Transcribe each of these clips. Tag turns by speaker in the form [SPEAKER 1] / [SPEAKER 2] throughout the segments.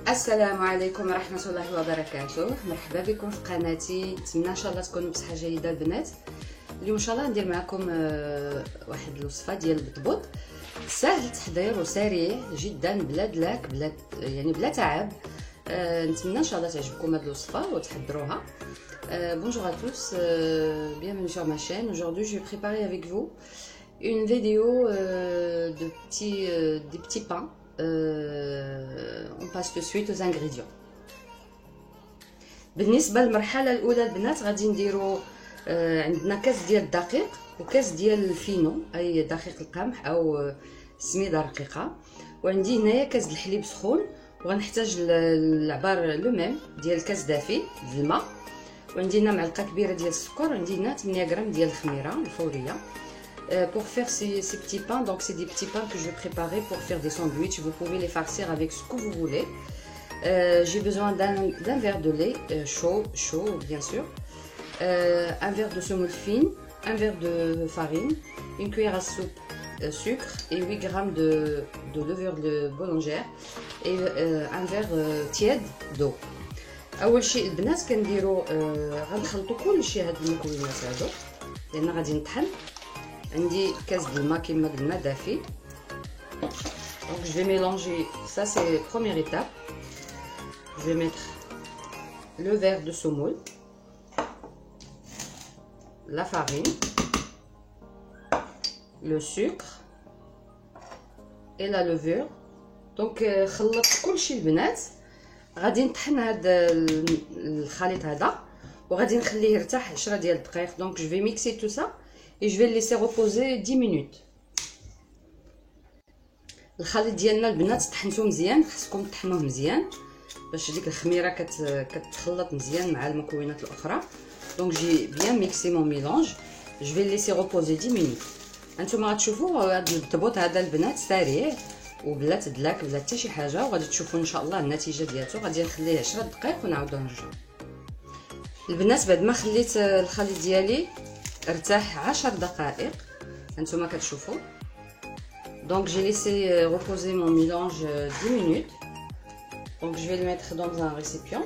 [SPEAKER 1] السلام عليكم ورحمة الله وبركاته. مرحبا بكم في قناتي. نتمنى ان شاء الله تكونوا بصحة جيدة البنات. اليوم ان شاء الله ندير معكم واحد الوصفة ديال البطبوط سهل التحضير وسريع جدا بلا دلاك بلا تعب. نتمنى ان شاء الله تعجبكم هذه الوصفة وتحضروها. Bonjour à tous, bienvenue sur ma chaîne. Aujourd'hui je vais préparer avec vous une vidéo des petits pains. On passe tout de suite aux ingrédients. بالنسبه للمرحله الاولى البنات غادي نديرو عندنا كاس ديال الدقيق وكاس ديال الفينو اي دقيق القمح او سميده رقيقه، وعندي هنايا كاس الحليب سخون، وغنحتاج العبار لو ميم ديال كاس دافي ديال الماء، وعندي هنا معلقه كبيره ديال السكر، وعندي هنا 8 غرام ديال الخميره الفوريه. Pour faire ces petits pains, donc c'est des petits pains que je vais préparer pour faire des sandwichs. Vous pouvez les farcir avec ce que vous voulez. J'ai besoin d'un verre de lait chaud bien sûr, un verre de semoule fine, un verre de farine, une cuillère à soupe sucre et 8 grammes de levure de boulangère et un verre tiède d'eau. اول شيء البنات كنديروا غنخلطوا كلشي هاد المكونات هادو لان غادي نطحن. عندي كاس ديال الماء كما قلنا دافي. Donc je vais mélanger, ça c'est la première étape. Je vais mettre le verre de semoule, la farine, le sucre et la levure. Donc خلطت كلشي البنات. غادي نطحن هذا الخليط هذا وغادي نخليه يرتاح 10 ديال الدقائق. Donc je vais mixer tout ça et je vais le laisser reposer 10 minutes. الخليط ديالنا البنات طحنتو مزيان، خصكم تطحنوه مزيان باش ديك الخميره كتخلط مزيان مع المكونات الاخرى. دونك جي بيان ميكسي مون ميلونج. جو في ليسي ريبوزي 10 مينوت. انتما غتشوفوا هذا البطبوط هذا البنات سريع وبلا تدلاك بلا حتى شي حاجه، وغادي تشوفوا ان شاء الله النتيجه ديالته. غادي نخليه 10 دقائق ونعاودو نرجعو. البنات بعد ما خليت الخليط ديالي ارتاح 10 دقائق انتما كتشوفوا. Donc j'ai laissé reposer mon mélange 10 minutes. Donc je vais le mettre dans un récipient.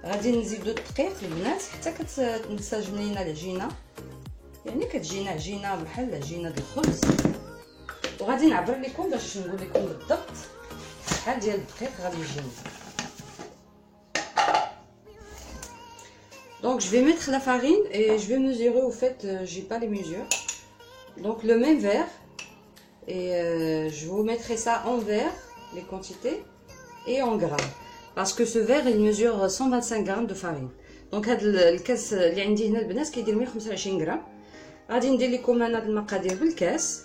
[SPEAKER 1] غادي نزيدو الدقيق البنات حتى كتنسجم لينا العجينه، يعني كتجينا عجينه بحال عجينه د الخبز. وغادي نعبر لكم باش نقول لكم بالضبط شحال ديال الدقيق غادي يجينا. Donc je vais mettre la farine et je vais mesurer. Au fait j'ai pas les mesures, donc le même verre et je vous mettrai ça en verre les quantités et en grammes parce que ce verre il mesure 125 grammes de farine. Donc هاد الكاس اللي عندي هنا البنات كيدير 125 غرام. غادي ندير لكم انا هاد المقادير بالكاس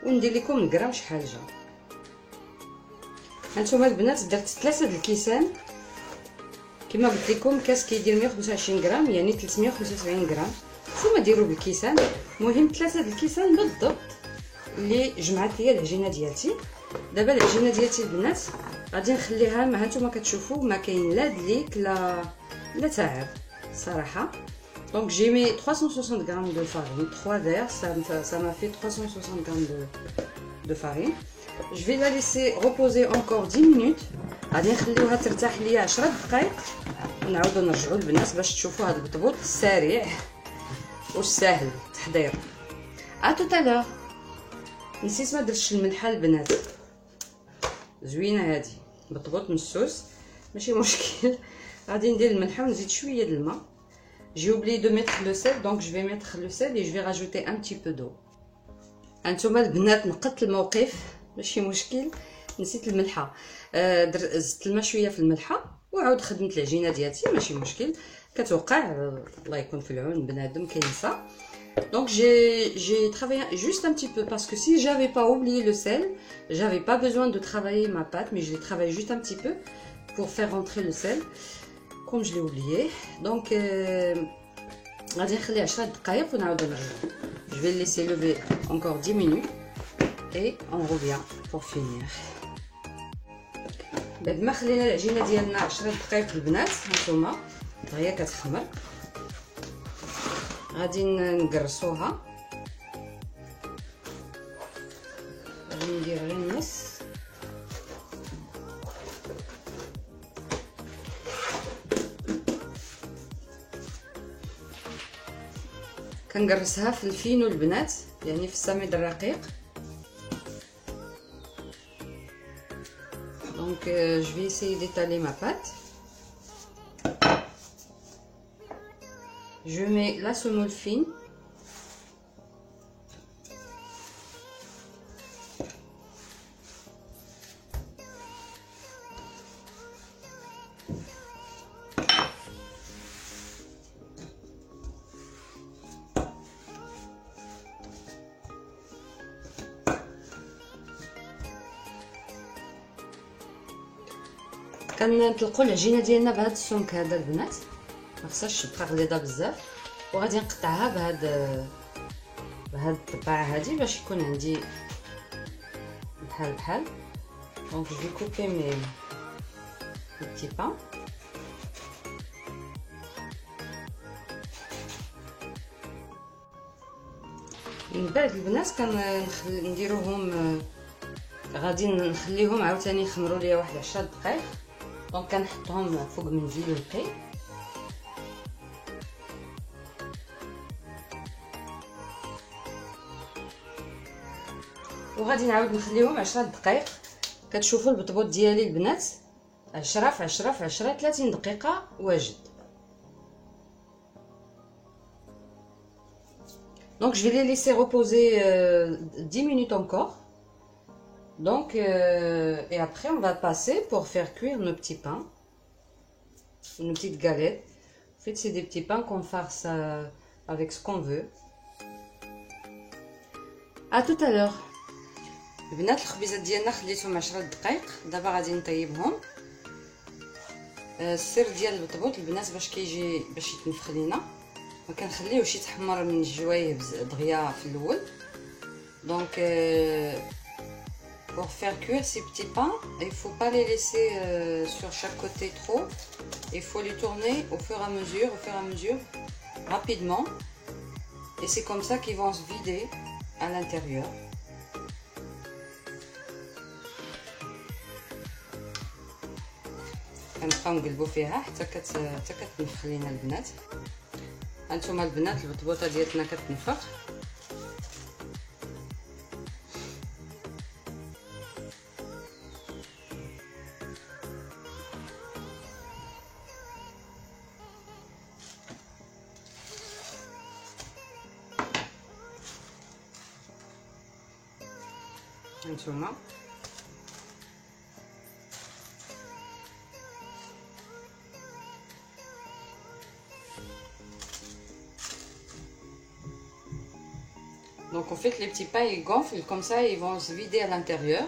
[SPEAKER 1] وندير لكم الغرام شحال جا. هانتوما البنات درت 3 د الكيسان كما قلت لكم. كاس كيدير 125 غرام يعني 375 غرام. نتوما ديروا بالكيسان. المهم 3 د الكيسان بالضبط اللي جمعت ليا العجينه ديالتي. دابا العجينه ديالتي البنات غادي نخليها ما هانتوما كتشوفوا ما كاين لا دليك لا تعب صراحه. Donc j'ai mis 360 grammes de farine, 3 verres, ça m'a fait 360 grammes de farine. Je vais la laisser reposer encore 10 minutes. غادي نخليوها ترتاح ليا 10 دقائق ونعاودو نرجعوا البنات باش تشوفوا هذا البطبوط السريع والسهل التحضير. tout à l'heure. نسيت ما درتش الملحه البنات. زوينه هذه بطبوط مسوس ماشي مشكل. غادي ندير الملحه ونزيد شويه د الماء. J'ai oublié de mettre le sel, donc je vais mettre le sel et je vais rajouter un petit peu d'eau. هانتوما البنات نقدت الموقف ماشي مشكل، نسيت الملحه. زدت الماء شويه في الملحه وعاود خدمت العجينه ديالتي ماشي مشكل، كتوقع الله يكون في العون بنادم كينسى. Donc j'ai travaillé juste un petit peu parce que si j'avais pas oublié le sel, j'avais pas besoin de travailler ma pâte, mais je l'ai travaillé juste un petit peu pour faire rentrer le sel comme je l'ai oublié. Donc غادي نخليه 10 دقائق ونعاودو نرجعو. Je vais le laisser lever encore 10 minutes et on revient pour finir. بعد ما خلينا العجينه ديالنا 10 دقائق البنات هانتوما هي كتخمر. غادي نقرصوها، غادي ندير غير النص. كنقرصها في الفينو البنات، يعني في السميد الرقيق. Donc je vais essayer d'étaler ma pâte. Je mets la semoule fine. كنطلقوا العجينه ديالنا بهذا السمك هذا البنات، ما خصهاش تبقى غليظه بزاف، وغادي نقطعها بهاد الطباعه هذه باش يكون عندي بحال. دونك جو في كوبي مي بيتي بان. من بعد البنات كنديروهم، غادي نخليهم عاوتاني يخمروا ليا واحد 10 دقائق. دونك كنحطهم فوق منجيل نقي، وغادي نعاود نخليهم 10 دقائق. كتشوفوا البطبوط ديالي البنات 10 في 10 في 10 30 دقيقه واجد. Donc je vais les laisser reposer 10 minutes encore. Donc et après on va passer pour faire cuire nos petits pains, nos petites galettes. En fait c'est des petits pains qu'on farce avec ce qu'on veut. À tout à l'heure. البنات الخبيزات ديالنا خليتهم 10 دقائق، دابا غادي نطيبهم. السر ديال البطبوط البنات باش يتنفخ لينا، ما كنخليوش يتحمر من الجوايه دغيا في الاول. Donc pour faire cuire ces petits pains, il faut pas les laisser sur chaque côté trop. Il faut les tourner au fur et à mesure, rapidement. Et c'est comme ça qu'ils vont se vider à l'intérieur. كنبقاو نقلبوا فيها حتى كتنفخ لينا البنات. هانتوما البنات البطبوطه ديالنا كتنفخ. هانتوما Donc en fait les petits pains ils gonflent comme ça, ils vont se vider à l'intérieur.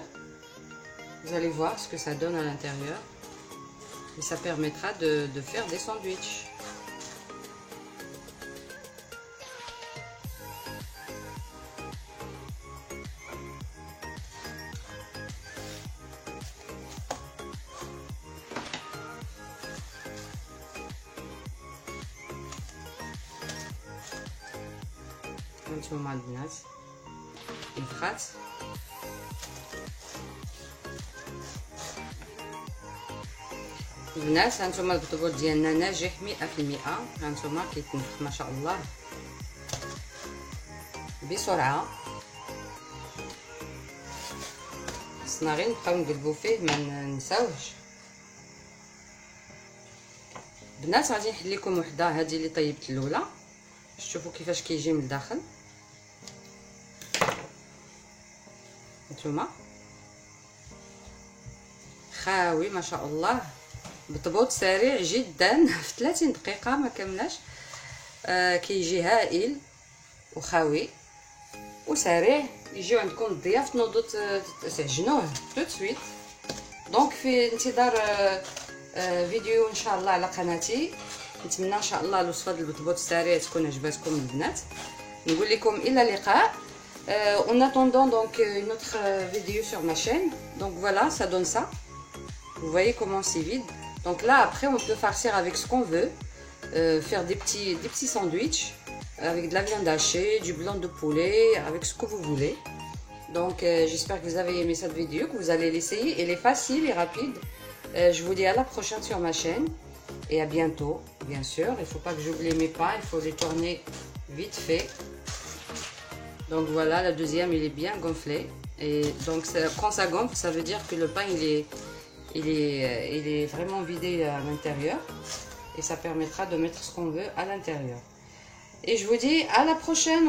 [SPEAKER 1] Vous allez voir ce que ça donne à l'intérieur. Et ça permettra de faire des sandwichs. هانتوما البنات نفخات. البنات هانتوما البطبوط ديالنا ناجح 100%. هانتوما كيتنفخ ما شاء الله بسرعه. خصنا غير نبقاو نقلبو فيه ما ننساوهش. البنات غادي نحل لكم وحده هذه اللي طيبت الاولى، شوفوا كيفاش كيجي من الداخل. هانتوما خاوي ما شاء الله، بطبوط سريع جدا في 30 دقيقه ما كملاش. كيجي هائل وخاوي وسريع. يجيو عندكم الضياف تنوضوا تعجنوه تو سويت. دونك في انتظار فيديو ان شاء الله على قناتي. نتمنى ان شاء الله الوصفه ديال البطبوط السريع تكون عجباتكم البنات. نقول لكم الى اللقاء. En attendant donc une autre vidéo sur ma chaîne. Donc voilà, ça donne ça. Vous voyez comment c'est vide. Donc là après on peut farcir avec ce qu'on veut, faire des petits sandwichs avec de la viande hachée, du blanc de poulet, avec ce que vous voulez. Donc j'espère que vous avez aimé cette vidéo, que vous allez l'essayer. Elle est facile et rapide. Je vous dis à la prochaine sur ma chaîne et à bientôt, bien sûr. Il ne faut pas que j'oublie mes pains, il faut les tourner vite fait. Donc voilà, la deuxième il est bien gonflé. Et donc quand ça gonfle, ça veut dire que le pain il est vraiment vidé à l'intérieur. Et ça permettra de mettre ce qu'on veut à l'intérieur. Et je vous dis à la prochaine.